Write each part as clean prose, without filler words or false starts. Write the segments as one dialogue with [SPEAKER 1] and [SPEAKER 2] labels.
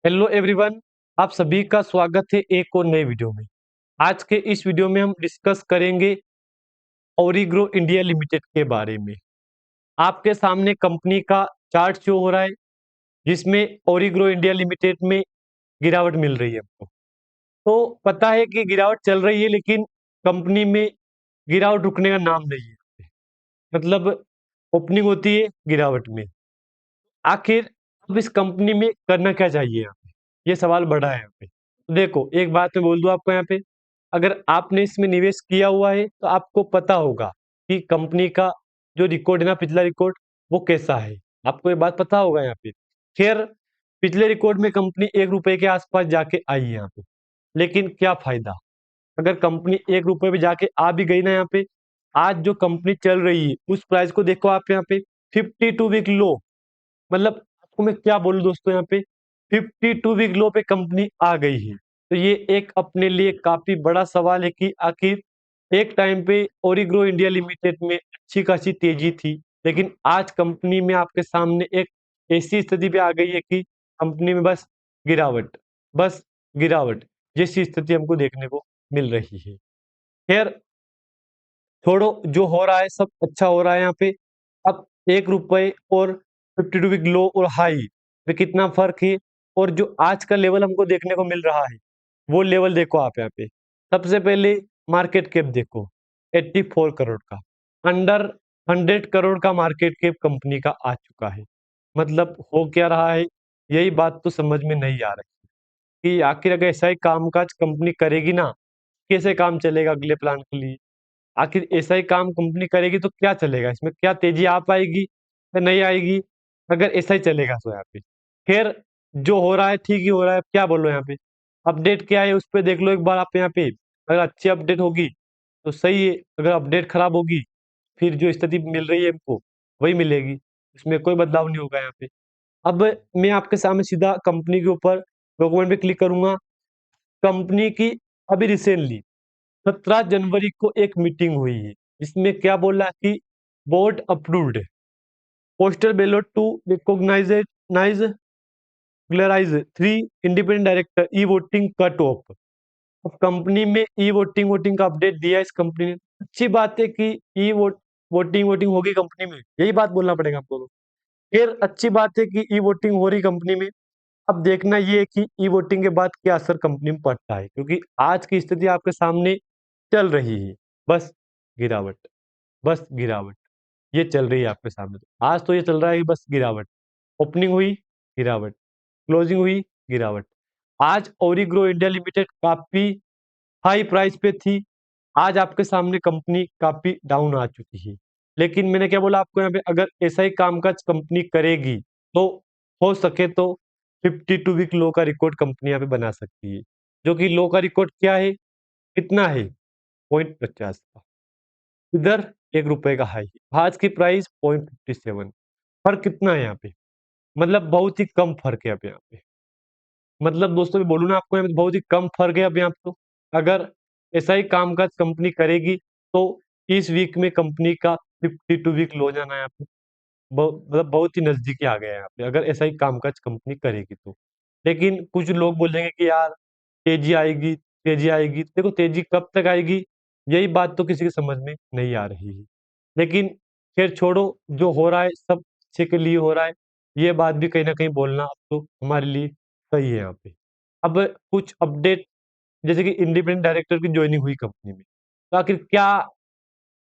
[SPEAKER 1] Hello everyone. आप सभी का स्वागत है एक और नए वीडियो में। आज के इस वीडियो में हम डिस्कस करेंगे ओरिग्रो इंडिया लिमिटेड के बारे में। आपके सामने कंपनी का चार्ट शो हो रहा है, जिसमें ओरिग्रो इंडिया लिमिटेड में गिरावट मिल रही है हमको। तो पता है कि गिरावट चल रही है, लेकिन कंपनी में गिरावट रुकने का नाम नहीं है। मतलब ओपनिंग होती है गिरावट में। आखिर अब इस कंपनी में करना क्या चाहिए यहाँ पे, ये सवाल बड़ा है यहाँ पे। तो देखो, एक बात मैं बोल दूं आपको यहाँ पे, अगर आपने इसमें निवेश किया हुआ है तो आपको पता होगा कि कंपनी का जो रिकॉर्ड है ना, पिछला रिकॉर्ड, वो कैसा है। आपको ये बात पता होगा यहाँ पे। खैर, पिछले रिकॉर्ड में कंपनी 1 रुपए के आसपास जाके आई है यहाँ पे, लेकिन क्या फायदा। अगर कंपनी 1 रुपए पे जाके आ भी गई ना यहाँ पे, आज जो कंपनी चल रही है उस प्राइस को देखो आप यहाँ पे, 52 वीक लो। मतलब आपको मैं क्या बोलूं दोस्तों, यहाँ पे 52 वीक लो पे कंपनी आ गई है। तो ये एक अपने लिए काफी बड़ा सवाल है कि आखिर एक टाइम पे ओरिग्रो इंडिया लिमिटेड में अच्छी खासी तेजी थी, लेकिन आज कंपनी में आपके सामने एक ऐसी स्थिति पे आ गई है कि कंपनी में बस गिरावट, बस गिरावट जैसी स्थिति हमको देखने को मिल रही है। खैर, छोड़ो, जो हो रहा है सब अच्छा हो रहा है यहाँ पे। अब 1 रुपए और 52 वीक लो और हाई में कितना फर्क है, और जो आज का लेवल हमको देखने को मिल रहा है वो लेवल देखो आप यहाँ पे। सबसे पहले मार्केट कैप देखो, 84 करोड़ का। अंडर 100 करोड़ का मार्केट कैप कंपनी का आ चुका है। मतलब हो क्या रहा है, यही बात तो समझ में नहीं आ रही कि आखिर अगर ऐसा ही कामकाज कंपनी करेगी ना, कैसे काम चलेगा अगले प्लान के लिए। आखिर ऐसा ही काम कंपनी करेगी तो क्या चलेगा, इसमें क्या तेजी आ पाएगी या नहीं आएगी, अगर ऐसा ही चलेगा तो यहाँ पे। खैर, जो हो रहा है ठीक ही हो रहा है, क्या बोलो यहाँ पे। अपडेट क्या है उस पर देख लो एक बार आप यहाँ पे। अगर अच्छी अपडेट होगी तो सही है, अगर अपडेट खराब होगी फिर जो स्थिति मिल रही है हमको वही मिलेगी, इसमें कोई बदलाव नहीं होगा यहाँ पे। अब मैं आपके सामने सीधा कंपनी के ऊपर डॉक्यूमेंट पे क्लिक करूंगा। कंपनी की अभी रिसेंटली 17 जनवरी को एक मीटिंग हुई है, जिसमें क्या बोला कि board approved postal ballot to recognise clearise 3 independent director e voting cut off. अब कंपनी में ई वोटिंग वोटिंग का अपडेट दिया है इस कंपनी ने। अच्छी बात है कि ई वोटिंग वोटिंग होगी कंपनी में, यही बात बोलना पड़ेगा आपको तो। फिर अच्छी बात है कि ई वोटिंग हो रही कंपनी में। अब देखना ये है कि ई वोटिंग के बाद क्या असर कंपनी में पड़ता है, क्योंकि आज की स्थिति आपके सामने चल रही है बस गिरावट, बस गिरावट। ये चल रही है आपके सामने। तो आज तो ये चल रहा है कि बस गिरावट। ओपनिंग हुई गिरावट, क्लोजिंग हुई गिरावट। आज ओरिग्रो इंडिया लिमिटेड काफी हाई प्राइस पे थी, आज आपके सामने कंपनी काफी डाउन आ चुकी है। लेकिन मैंने क्या बोला आपको यहाँ पे, अगर ऐसा ही कामकाज कंपनी करेगी तो हो सके तो 52 वीक लो का रिकॉर्ड कंपनी यहाँ पे बना सकती है। जो कि लो का रिकॉर्ड क्या है, कितना है, 0.50 का। इधर 1 रुपए का हाई, आज की प्राइस 0.57। फर्क कितना है यहाँ पे, मतलब बहुत ही कम फर्क है अब यहाँ पे। मतलब दोस्तों मैं बोलूँ ना आपको, यहाँ पे बहुत ही कम फर्क है अब यहाँ पे। तो अगर ऐसा ही कामकाज कंपनी करेगी तो इस वीक में कंपनी का 52 वीक लो जाना है यहाँ पे। मतलब बहुत ही नजदीकी आ गया है यहाँ पे, अगर ऐसा ही कामकाज कंपनी करेगी तो। लेकिन कुछ लोग बोलेंगे कि यार तेजी आएगी, तेजी आएगी। देखो, तेजी कब तक आएगी यही बात तो किसी की समझ में नहीं आ रही है। लेकिन खैर छोड़ो, जो हो रहा है सब अच्छे के लिए हो रहा है, ये बात भी कहीं ना कहीं बोलना अब तो हमारे लिए सही है यहाँ पे। अब कुछ अपडेट, जैसे कि इंडिपेंडेंट डायरेक्टर की ज्वाइनिंग हुई कंपनी में, तो आखिर क्या,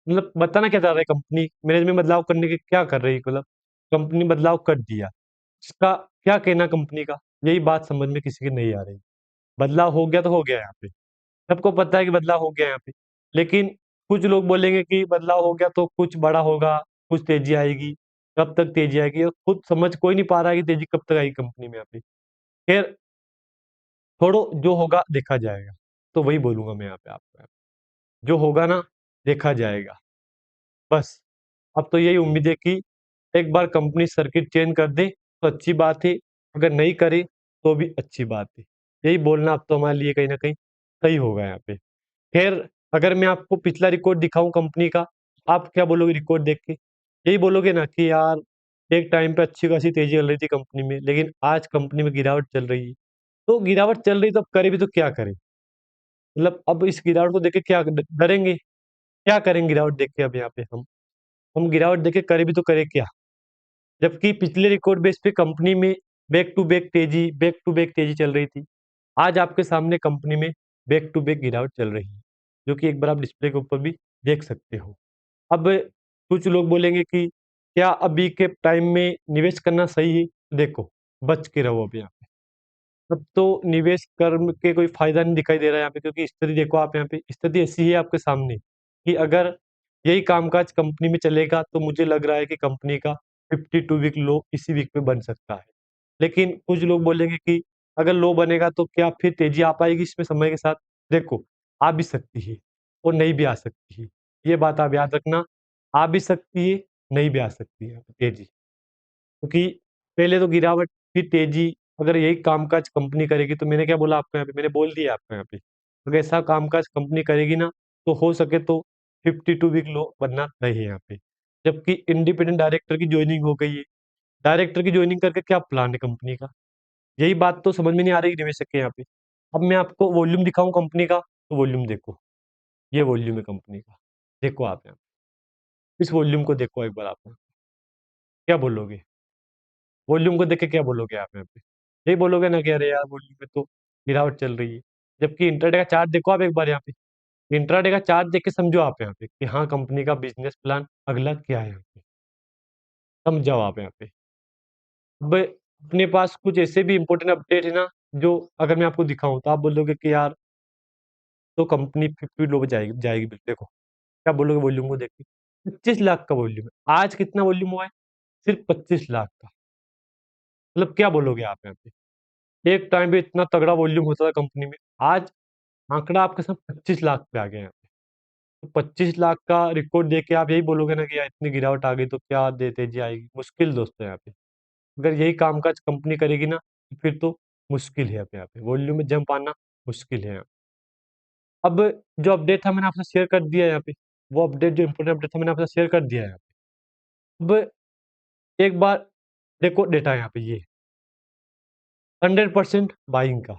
[SPEAKER 1] मतलब बताना क्या चाह रहा है कंपनी, मैनेजमेंट बदलाव करने के क्या कर रही है, मतलब कंपनी बदलाव कर दिया, इसका क्या कहना कंपनी का, यही बात समझ में किसी की नहीं आ रही। बदलाव हो गया तो हो गया यहाँ पे, सबको पता है कि बदलाव हो गया यहाँ पे। लेकिन कुछ लोग बोलेंगे कि बदलाव हो गया तो कुछ बड़ा होगा, कुछ तेजी आएगी। कब तक तेजी आएगी और खुद समझ कोई नहीं पा रहा है कि तेजी कब तक आएगी कंपनी में यहाँ पे। खैर छोड़ो, जो होगा देखा जाएगा। तो वही बोलूंगा मैं यहाँ पे आपको, जो होगा ना देखा जाएगा बस। अब तो यही उम्मीद है कि एक बार कंपनी सर्किट चेंज कर दे तो अच्छी बात है, अगर नहीं करे तो भी अच्छी बात है। यही बोलना अब तो हमारे लिए कहीं ना कहीं सही होगा यहाँ पे। खैर, अगर मैं आपको पिछला रिकॉर्ड दिखाऊं कंपनी का, आप क्या बोलोगे रिकॉर्ड देख के, यही बोलोगे ना कि यार एक टाइम पे अच्छी खासी तेजी चल रही थी कंपनी में, लेकिन आज कंपनी में गिरावट चल रही है। तो गिरावट चल रही तो अब करे भी तो क्या करें? मतलब अब इस गिरावट को देख के क्या डरेंगे? क्या करेंगे गिरावट देख के अब यहाँ पे हम गिरावट देख के करे भी तो करे क्या? जबकि पिछले रिकॉर्ड बेस पे कंपनी में बैक टू बैक तेजी चल रही थी। आज आपके सामने कंपनी में बैक टू बैक गिरावट चल रही है, जो कि एक बार आप डिस्प्ले के ऊपर भी देख सकते हो। अब कुछ लोग बोलेंगे कि क्या अभी के टाइम में निवेश करना सही है? देखो, बच के रहो अभी यहाँ पे। अब तो निवेश कर्म के कोई फायदा नहीं दिखाई दे रहा है यहाँ पे, क्योंकि स्थिति देखो आप यहाँ पे, स्थिति ऐसी है आपके सामने कि अगर यही कामकाज कंपनी में चलेगा तो मुझे लग रहा है कि कंपनी का 52 वीक लो इसी वीक में बन सकता है। लेकिन कुछ लोग बोलेंगे कि अगर लो बनेगा तो क्या फिर तेजी आ पाएगी इसमें समय के साथ? देखो, आ भी सकती है और नहीं भी आ सकती है। ये बात आप याद रखना, आ भी सकती है, नहीं भी आ सकती है तेजी। क्योंकि पहले तो गिरावट फिर तेजी, अगर यही कामकाज कंपनी करेगी तो मैंने क्या बोला आपको यहाँ पे, मैंने बोल दिया आपको यहाँ पे, अगर ऐसा कामकाज कंपनी करेगी ना तो हो सके तो 52 वीक लो बनना नहीं है यहाँ पे। जबकि इंडिपेंडेंट डायरेक्टर की ज्वाइनिंग हो गई है, डायरेक्टर की ज्वाइनिंग करके क्या प्लान है कंपनी का? यही बात तो समझ में नहीं आ रही निवेशक के यहाँ पे। अब मैं आपको वॉल्यूम दिखाऊं कंपनी का, तो वॉल्यूम देखो, ये वॉल्यूम है कंपनी का। देखो आप यहाँ इस वॉल्यूम को देखो एक बार आप, क्या बोलोगे? वॉल्यूम को देख के क्या बोलोगे आप यहाँ पे? यही बोलोगे ना कि अरे यार वॉल्यूम में तो गिरावट चल रही है। जबकि इंट्राडे का चार्ट देखो आप एक बार यहाँ पे, इंट्राडे का चार्ट देख के समझो आप यहाँ पे कि हाँ कंपनी का बिजनेस प्लान अगला क्या है यहाँ पे, समझाओ आप यहाँ पे। अब अपने पास कुछ ऐसे भी इंपॉर्टेंट अपडेट है ना, जो अगर मैं आपको दिखाऊं तो आप बोलोगे कि यार तो कंपनी 50 लो पे जाएगी जाएगी बिल्कुल। देखो क्या बोलोगे वॉल्यूम को देख के, 25 लाख का वॉल्यूम है। आज कितना वॉल्यूम हुआ है? सिर्फ 25 लाख का। मतलब क्या बोलोगे आप यहाँ पे? एक टाइम पे इतना तगड़ा वॉल्यूम होता था कंपनी में, आज आंकड़ा आपके साथ 25 लाख पे आ गया यहाँ पे। तो 25 लाख का रिकॉर्ड देख के आप यही बोलोगे ना कि यार इतनी गिरावट आ गई तो क्या दे तेजी आएगी? मुश्किल दोस्तों यहाँ पे। अगर यही कामकाज कंपनी करेगी ना तो फिर तो मुश्किल है यहाँ पे वॉल्यूम में जंप आना मुश्किल है यहाँ। अब जो अपडेट था मैंने आपसे शेयर कर दिया यहाँ पे, वो अपडेट जो इम्पोर्टेंट अपडेट था मैंने आपसे शेयर कर दिया है यहाँ पे। अब एक बार देखो डेटा यहाँ पे, ये 100% बाइंग का,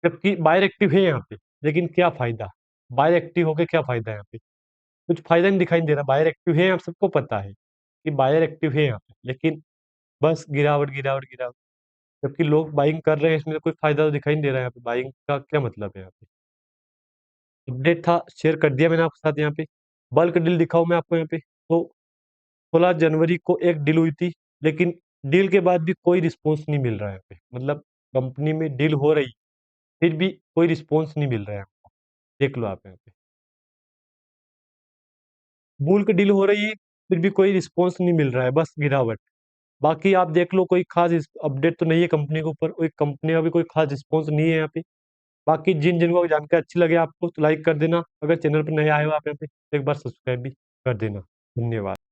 [SPEAKER 1] जबकि बायर एक्टिव है यहाँ पे। लेकिन क्या फायदा? बायर एक्टिव होके क्या फायदा है यहाँ पे? कुछ फायदा नहीं दिखाई दे रहा। बायर एक्टिव है, आप सबको पता है कि बायर एक्टिव है यहाँ पे, लेकिन बस गिरावट गिरावट गिरावट। जबकि लोग बाइंग कर रहे हैं, इसमें तो कोई फायदा तो दिखाई नहीं दे रहा है यहाँ पे। बाइंग का क्या मतलब है यहाँ पे? अपडेट था शेयर कर दिया मैंने आपके साथ यहाँ पे। बल्क डील दिखाऊं मैं आपको यहाँ पे, तो 16 जनवरी को एक डील हुई थी, लेकिन डील के बाद भी कोई रिस्पॉन्स नहीं मिल रहा है यहाँ पे। मतलब कंपनी में डील हो रही, फिर भी कोई रिस्पॉन्स नहीं मिल रहा है आपको। देख लो आप यहाँ पे, बुल्क डील हो रही है, फिर भी कोई रिस्पॉन्स नहीं मिल रहा है, बस गिरावट। बाकी आप देख लो, कोई खास अपडेट तो नहीं है कंपनी के ऊपर, कोई कंपनी का भी कोई खास रिस्पॉन्स नहीं है यहाँ पे। बाकी जिन जिनको जानकारी अच्छी लगे आपको तो लाइक कर देना, अगर चैनल पर नए आए हो आप यहाँ पे तो एक बार सब्सक्राइब भी कर देना। धन्यवाद।